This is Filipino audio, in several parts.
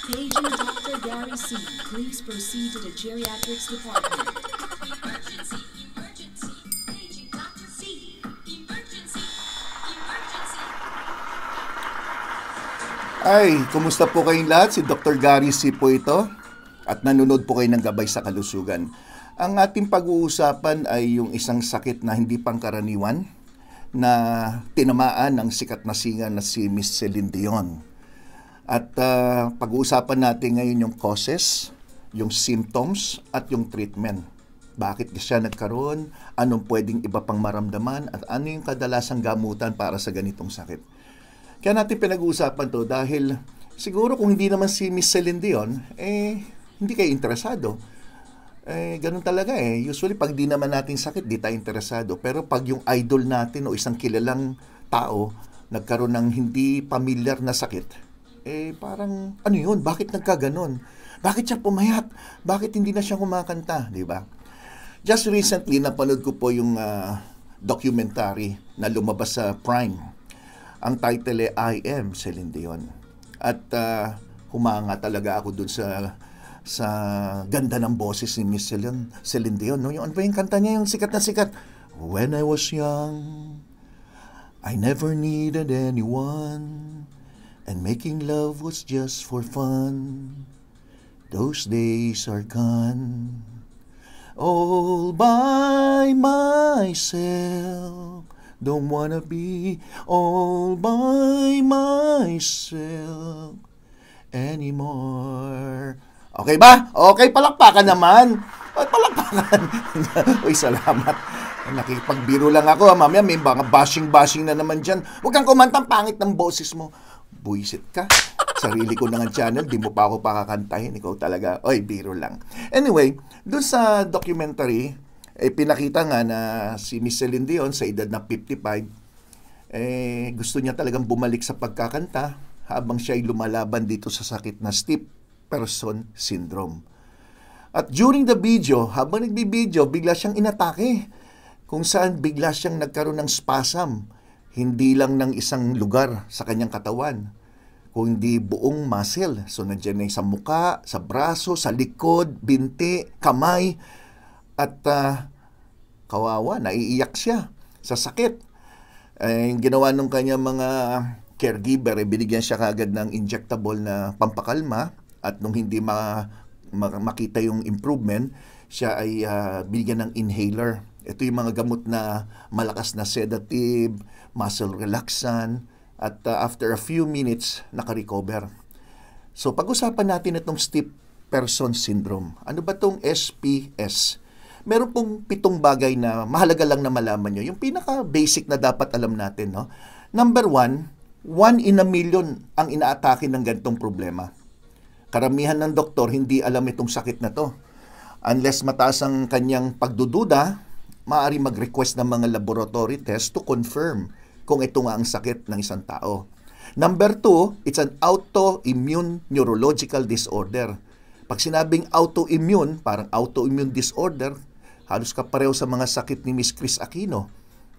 Paging Dr. Gary C. Please proceed to the geriatrics department. Emergency! Emergency! Paging Dr. C. Emergency! Emergency! Ay, kumusta po kayong lahat? Si Dr. Gary C. po ito at nanonood po kayo ng Gabay sa Kalusugan. Ang ating pag-uusapan ay yung isang sakit na hindi pangkaraniwan na tinamaan ng sikat na singer na si Miss Celine Dion. At pag-uusapan natin ngayon yung causes, yung symptoms at yung treatment. Bakit siya nagkaroon? Anong pwedeng iba pang maramdaman? At ano yung kadalasang gamutan para sa ganitong sakit? Kaya natin pinag-uusapan to dahil siguro kung hindi naman si Miss Celine Dion, hindi kayo interesado. Ganun talaga Usually, pag di naman natin sakit, di tayo interesado. Pero pag yung idol natin o isang kilalang tao nagkaroon ng hindi familiar na sakit, parang, ano yun? Bakit nagkaganon? Bakit siya pumayat? Bakit hindi na siya kumakanta? Di ba? Just recently, napanood ko po yung documentary na lumabas sa Prime. Ang title I Am Celine Dion. At humanga talaga ako dun sa ganda ng boses ni Miss Celine Dion. No? Yung, ano ba yung kanta niya? Yung sikat na sikat. When I was young, I never needed anyone, and making love was just for fun. Those days are gone. All by myself, don't wanna be all by myself anymore. Okay ba? Okay, palakpakan naman. Palakpakan. Uy, salamat. Nakipagbiro lang ako. Mamaya may mga bashing na naman dyan. Huwag kang kumantang pangit ng boses mo. Buisit ka. Sarili ko na nga channel, di mo pa ako pakakantahin. Ikaw talaga. Oy, biro lang. Anyway, doon sa documentary, pinakita nga na si Miss Celine Dion sa edad na 55, gusto niya talagang bumalik sa pagkakanta habang siya ay lumalaban dito sa sakit na stiff person syndrome. At during the video, habang nagbibideo, bigla siyang inatake. Kung saan bigla siyang nagkaroon ng spasm. Hindi lang ng isang lugar sa kanyang katawan, kundi buong muscle. So nandiyan na sa muka, sa braso, sa likod, binti, kamay. At kawawa, naiiyak siya sa sakit. Yung ginawa ng kanyang mga caregiver, binigyan siya kagad ng injectable na pampakalma. At nung hindi makita yung improvement, siya ay binigyan ng inhaler. Ito yung mga gamot na malakas na sedative, muscle relaxant, at after a few minutes, nakarecover. So pag-usapan natin itong stiff person syndrome. Ano ba itong SPS? Meron pong 7 bagay na mahalaga lang na malaman nyo. Yung pinaka-basic na dapat alam natin. No? Number 1, 1 in a million ang inaatake ng ganitong problema. Karamihan ng doktor hindi alam itong sakit na to. Unless mataas ang kanyang pagdududa, maaari mag-request ng mga laboratory test to confirm kung ito nga ang sakit ng isang tao. Number 2, it's an autoimmune neurological disorder. Pag sinabing autoimmune, parang autoimmune disorder, halos kapareho sa mga sakit ni Miss Chris Aquino,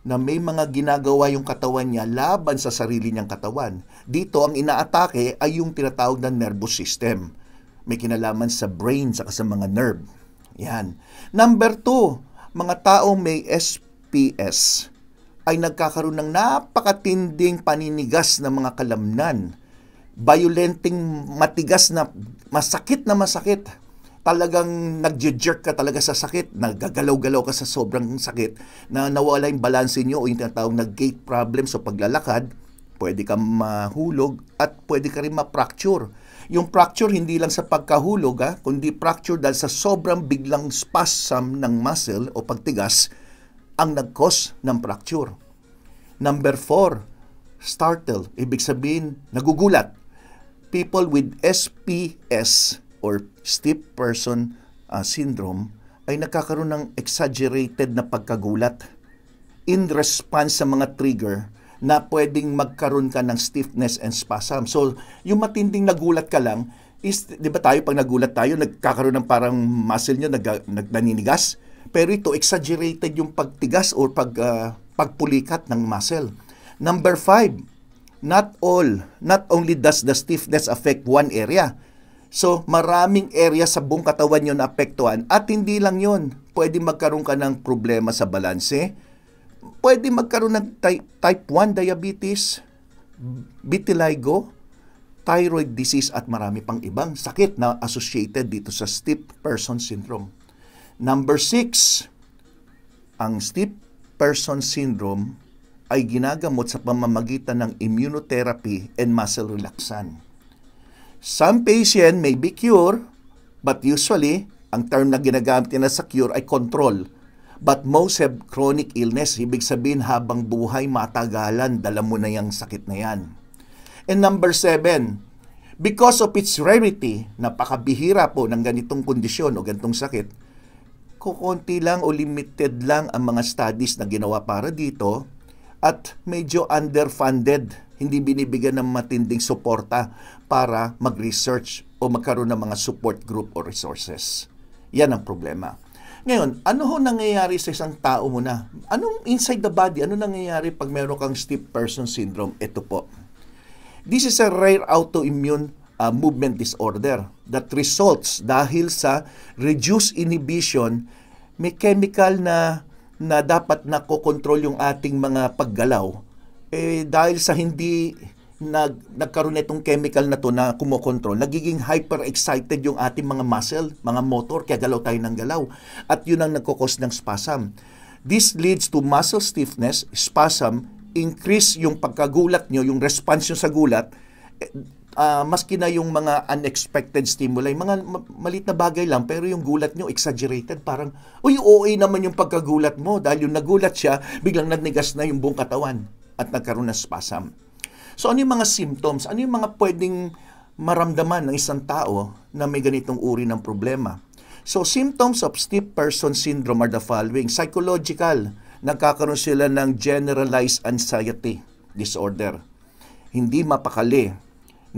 na may mga ginagawa yung katawan niya laban sa sarili niyang katawan. Dito, ang inaatake ay yung tinatawag na nervous system. May kinalaman sa brain saka sa mga nerve. Yan. Number 2, mga taong may SPS ay nagkakaroon ng napakatinding paninigas ng mga kalamnan. Violenting, matigas na masakit. Talagang nagje-jerk ka talaga sa sakit, nagagalaw-galaw ka sa sobrang sakit, na nawala yung balanse nyo o yung tinatawag na gait problem. So paglalakad, pwede kang mahulog at pwede ka rin ma-fracture. Yung fracture hindi lang sa pagkahulog, kundi fracture dahil sa sobrang biglang spasm ng muscle o pagtigas ang nag-cause ng fracture. Number 4, startle. Ibig sabihin, nagugulat. People with SPS or stiff person syndrome ay nagkakaroon ng exaggerated na pagkagulat in response sa mga trigger na pwedeng magkaroon ka ng stiffness and spasm. So, yung matinding nagulat ka lang is, di ba tayo, pag nagulat tayo, nagkakaroon ng parang muscle nyo, naninigas. Pero ito, exaggerated yung pagtigas or pagpulikat ng muscle. Number 5, not only does the stiffness affect one area, So, maraming area sa buong katawan nyo na apektuhan at hindi lang yon. Pwede magkaroon ka ng problema sa balanse, pwede magkaroon ng type 1 diabetes, vitiligo, thyroid disease at marami pang ibang sakit na associated dito sa stiff person syndrome. Number 6, ang stiff person syndrome ay ginagamot sa pamamagitan ng immunotherapy and muscle relaxant. Some patient may be cured, but usually, ang term na ginagamit nila sa cure ay control. But most have chronic illness. Ibig sabihin, habang buhay, matagalan, dala mo na yung sakit na yan. And number 7, because of its rarity, napakabihira po ng ganitong kondisyon o ganitong sakit, kukunti lang o limited lang ang mga studies na ginawa para dito at medyo underfunded, hindi binibigyan ng matinding suporta para mag-research o magkaroon ng mga support group o resources. Yan ang problema. Ngayon, ano ho nangyayari sa isang tao mo na? Anong inside the body? Ano nangyayari pag meron kang stiff person syndrome? Ito po. This is a rare autoimmune movement disorder that results dahil sa reduced inhibition, may chemical na dapat nakokontrol yung ating mga paggalaw. Dahil sa hindi nagkaroon na itong chemical na to na kumokontrol, nagiging hyper-excited yung ating mga muscle, mga motor, kaya galaw tayo ng galaw. At yun ang nagkukos ng spasm. This leads to muscle stiffness, spasm, increase yung pagkagulat nyo, yung response nyo sa gulat, maski na yung mga unexpected stimuli, mga malit na bagay lang, pero yung gulat nyo exaggerated, parang, uy, OA naman yung pagkagulat mo, dahil yung nagulat siya, biglang nagnigas na yung buong katawan at nagkaroon ng spasm. So ano yung mga symptoms? Ano yung mga pwedeng maramdaman ng isang tao na may ganitong uri ng problema? So symptoms of stiff person syndrome are the following. Psychological, nagkakaroon sila ng generalized anxiety disorder. Hindi mapakali,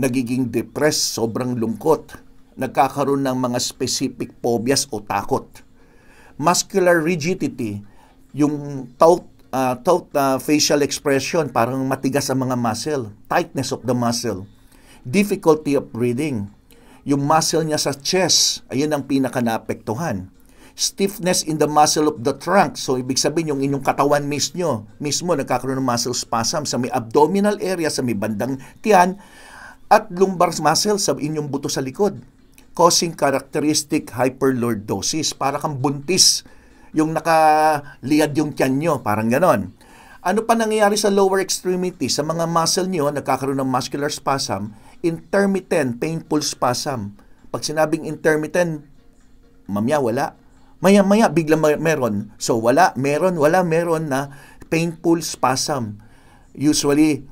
nagiging depressed, sobrang lungkot, nagkakaroon ng mga specific phobias o takot. Muscular rigidity, yung taut facial expression, parang matigas ang mga muscle, tightness of the muscle, difficulty of breathing, yung muscle niya sa chest, ayun ang pinaka-naapektuhan. Stiffness in the muscle of the trunk, so ibig sabihin yung inyong katawan mismo nagkakaroon ng muscle spasm sa may abdominal area, sa may bandang tiyan, at lumbar muscle sa inyong buto sa likod, causing characteristic hyperlordosis, para kang buntis, yung nakaliyad yung tiyan nyo, parang ganon. Ano pa nangyayari sa lower extremity? Sa mga muscle nyo, nagkakaroon ng muscular spasm, intermittent, painful spasm. Pag sinabing intermittent, mamaya wala. Maya-maya, biglang meron. So, wala, meron na painful spasm. Usually,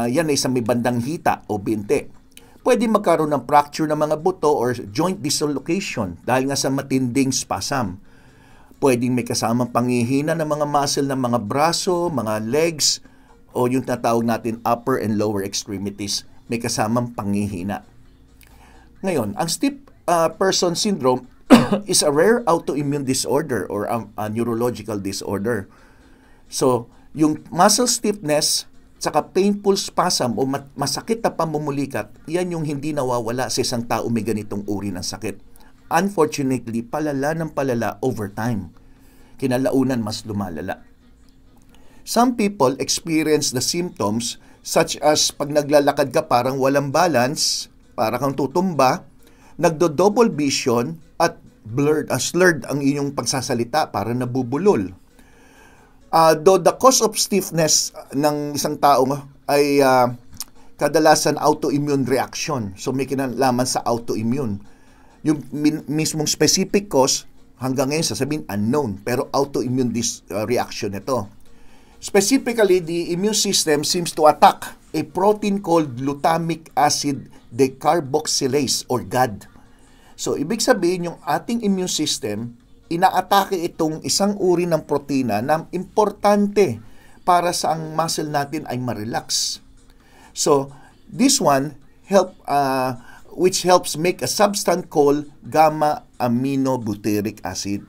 yan ay sa may bandang hita o binte. Pwede magkaroon ng fracture ng mga buto or joint dislocation dahil nga sa matinding spasm. Pwedeng may kasamang panghihina ng mga muscle ng mga braso, mga legs, o yung tatawag natin upper and lower extremities. May kasamang panghihina. Ngayon, ang stiff person syndrome is a rare autoimmune disorder or a neurological disorder. So, yung muscle stiffness, saka painful spasm o masakit na pamumulikat, yan yung hindi nawawala sa isang tao may ganitong uri ng sakit. Unfortunately, palala ng palala over time. Kinalaunan, mas lumalala. Some people experience the symptoms such as pag naglalakad ka parang walang balance, parang kang tutumba, nagdo-double vision at slurred ang inyong pagsasalita, parang nabubulol. Though the cause of stiffness ng isang tao ay kadalasan autoimmune reaction. So may kinalaman sa autoimmune. Yung mismong specific cause, hanggang ngayon sasabihin unknown, pero autoimmune reaction ito. Specifically, the immune system seems to attack a protein called glutamic acid decarboxylase or GAD. So, ibig sabihin yung ating immune system, inaatake itong isang uri ng protina na importante para sa ang muscle natin ay ma-relax. So, this one which helps make a substance called gamma-aminobutyric acid.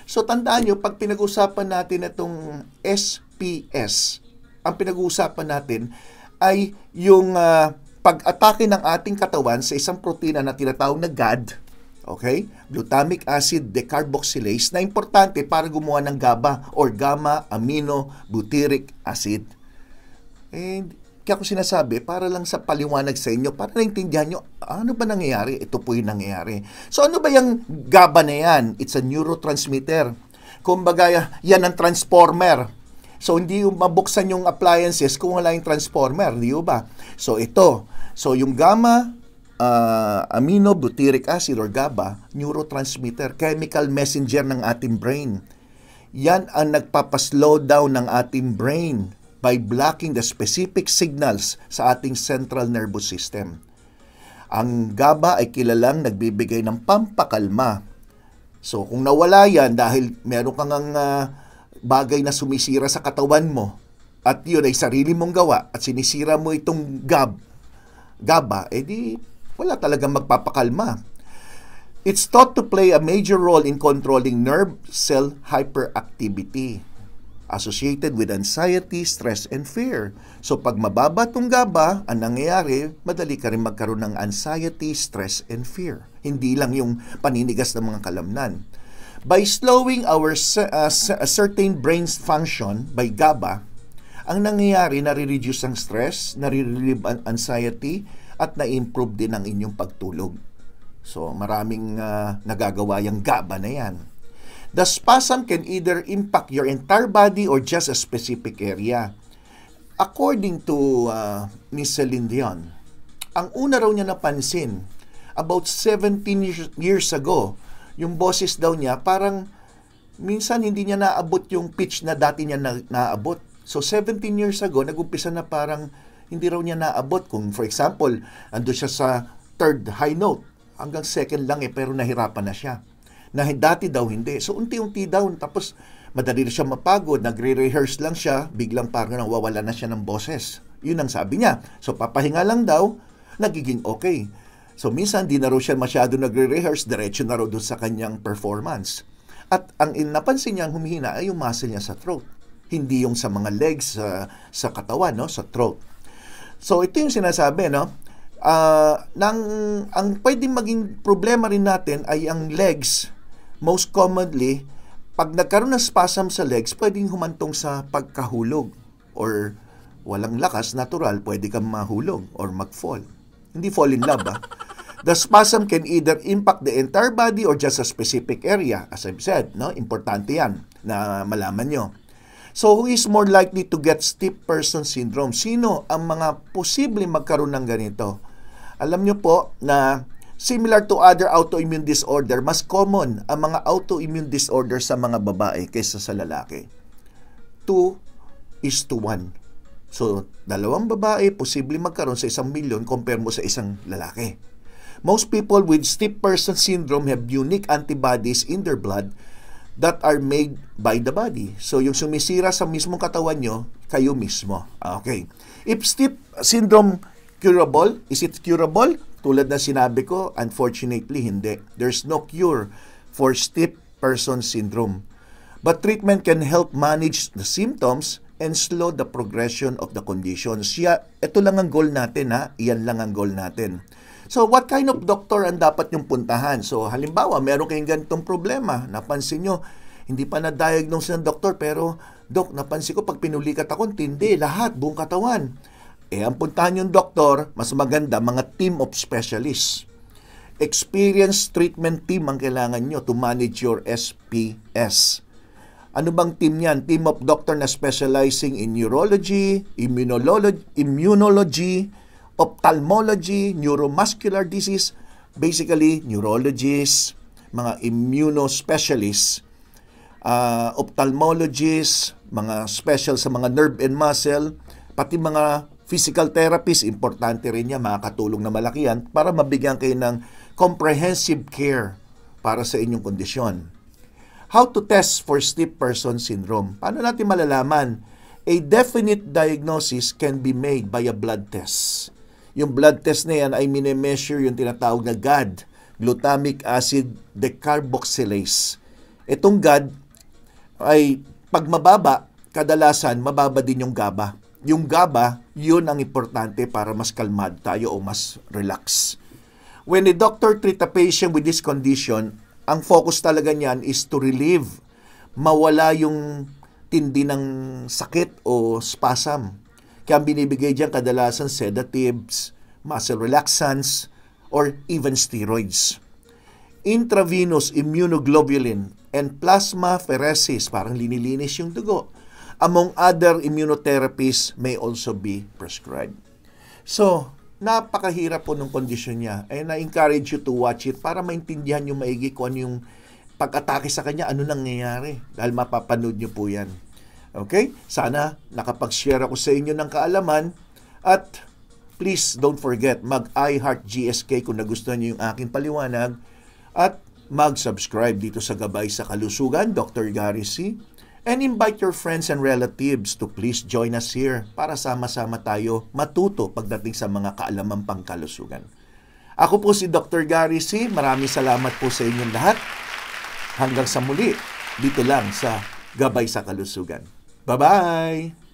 So, tandaan nyo, pag pinag-usapan natin itong SPS, ang pinag-uusapan natin ay yung pag-atake ng ating katawan sa isang protina na tinatawag na GAD, okay? Glutamic acid decarboxylase, na importante para gumawa ng GABA or gamma amino butyric acid. Kaya ko sinasabi, para lang sa paliwanag sa inyo, para naintindihan nyo, ano ba nangyayari? Ito po yung nangyayari. So ano ba yung GABA na yan? It's a neurotransmitter. Kumbaga, yan ang transformer. So, hindi yung mabuksan yung appliances kung wala yung transformer, di ba? So, ito. So, yung gamma amino butyric acid or GABA, neurotransmitter, chemical messenger ng ating brain. Yan ang nagpapaslow down ng ating brain by blocking the specific signals sa ating central nervous system. Ang GABA ay kilalang nagbibigay ng pampakalma. So, kung nawala yan dahil meron kang bagay na sumisira sa katawan mo at yun ay sarili mong gawa at sinisira mo itong GABA, edi wala talagang magpapakalma. It's thought to play a major role in controlling nerve cell hyperactivity associated with anxiety, stress, and fear. So pag mababa itong GABA, ang nangyayari, madali ka rin magkaroon ng anxiety, stress, and fear. Hindi lang yung paninigas ng mga kalamnan. By slowing our certain brain's function by GABA, ang nangyayari, nare-reduce ang stress, nare-relieve ang anxiety, at na-improve din ang inyong pagtulog. So, maraming nagagawa yung GABA na yan. The spasm can either impact your entire body or just a specific area. According to Miss Celine Dion, ang una raw niya napansin, about 17 years ago, yung boses daw niya, parang minsan hindi niya naabot yung pitch na dati niya naabot. So, 17 years ago, nag-umpisa na parang hindi raw niya naabot. Kung, for example, ando siya sa third high note, hanggang second lang pero nahirapan na siya. Na dati daw hindi. So, unti-unti daw. Tapos, madali na siya mapagod. Nagre-rehearse lang siya. Biglang parang nawawala na siya ng boses. Yun ang sabi niya. So, papahinga lang daw, nagiging okay. So, minsan, di na raw siya masyado nagre-rehearse, diretso na raw doon sa kanyang performance. At ang napansin niya, humihina ay yung muscle niya sa throat. Hindi yung sa mga legs, sa katawan, no? Sa throat. So, ito yung sinasabi, no? Ang pwedeng maging problema rin natin ay ang legs. Most commonly, pag nagkaroon ng spasm sa legs, pwedeng humantong sa pagkahulog. Or walang lakas, natural, pwede kang mahulog or mag-fall. Hindi fall in love, The spasm can either impact the entire body or just a specific area. As I've said, no? Importante yan na malaman nyo. So, who is more likely to get stiff person syndrome? Sino ang mga posibleng magkaroon ng ganito? Alam nyo po na similar to other autoimmune disorder, mas common ang mga autoimmune disorder sa mga babae kaysa sa lalaki. 2:1. So, 2 babae, posibleng magkaroon sa 1 milyon compare mo sa isang lalaki. Most people with stiff person syndrome have unique antibodies in their blood that are made by the body. So, yung sumisira sa mismong katawan nyo, kayo mismo. Okay. If stiff syndrome curable, is it curable? Tulad na sinabi ko, unfortunately, hindi. There's no cure for stiff person syndrome. But treatment can help manage the symptoms and slow the progression of the condition. Ito lang ang goal natin, ha? Iyan lang ang goal natin. So, what kind of doctor ang dapat yung puntahan? So, halimbawa, meron kayong ganitong problema. Napansin nyo, hindi pa na-diagnose ng doktor, pero, Dok, napansin ko pag pinulikat ako, tindi, lahat, buong katawan. Ang puntahan yung doktor, mas maganda, mga team of specialists. Experienced treatment team ang kailangan nyo to manage your SPS. Ano bang team yan? Team of doctor na specializing in neurology, immunology, ophthalmology, neuromuscular disease, basically neurologists, mga immunospecialists, ophthalmologists, mga special sa mga nerve and muscle, pati mga physical therapists, importante rin yan, makakatulong na malaki yan para mabigyan kayo ng comprehensive care para sa inyong kondisyon. How to test for stiff person syndrome? Paano natin malalaman? A definite diagnosis can be made by a blood test. Yung blood test na yan ay mini-measure yung tinatawag na GAD, glutamic acid decarboxylase. Itong GAD ay pag mababa, kadalasan mababa din yung GABA. yung GABA, yun ang importante para mas kalmado tayo o mas relax. When a doctor treat a patient with this condition, ang focus talaga niyan is to relieve, mawala yung tindi ng sakit o spasm. Kaya ang binibigay diyan kadalasan sedatives, muscle relaxants, or even steroids. Intravenous immunoglobulin and plasmapheresis, parang linilinis yung dugo, among other immunotherapies may also be prescribed. So, napakahirap po ng kondisyon niya. And I encourage you to watch it para maintindihan nyo maigi kung ano yung pag-atake sa kanya, ano nangyayari. Dahil mapapanood nyo po yan. Okay? Sana nakapag-share ako sa inyo ng kaalaman. At please don't forget, mag-iHeart GSK kung nagustuhan nyo yung aking paliwanag. At mag-subscribe dito sa Gabay sa Kalusugan, Dr. Gary C. And invite your friends and relatives to please join us here para sama-sama tayo matuto pagdating sa mga kaalamang pangkalusugan. Ako po si Dr. Gary C. Maraming salamat po sa inyong lahat. Hanggang sa muli, dito lang sa Gabay sa Kalusugan. Bye-bye!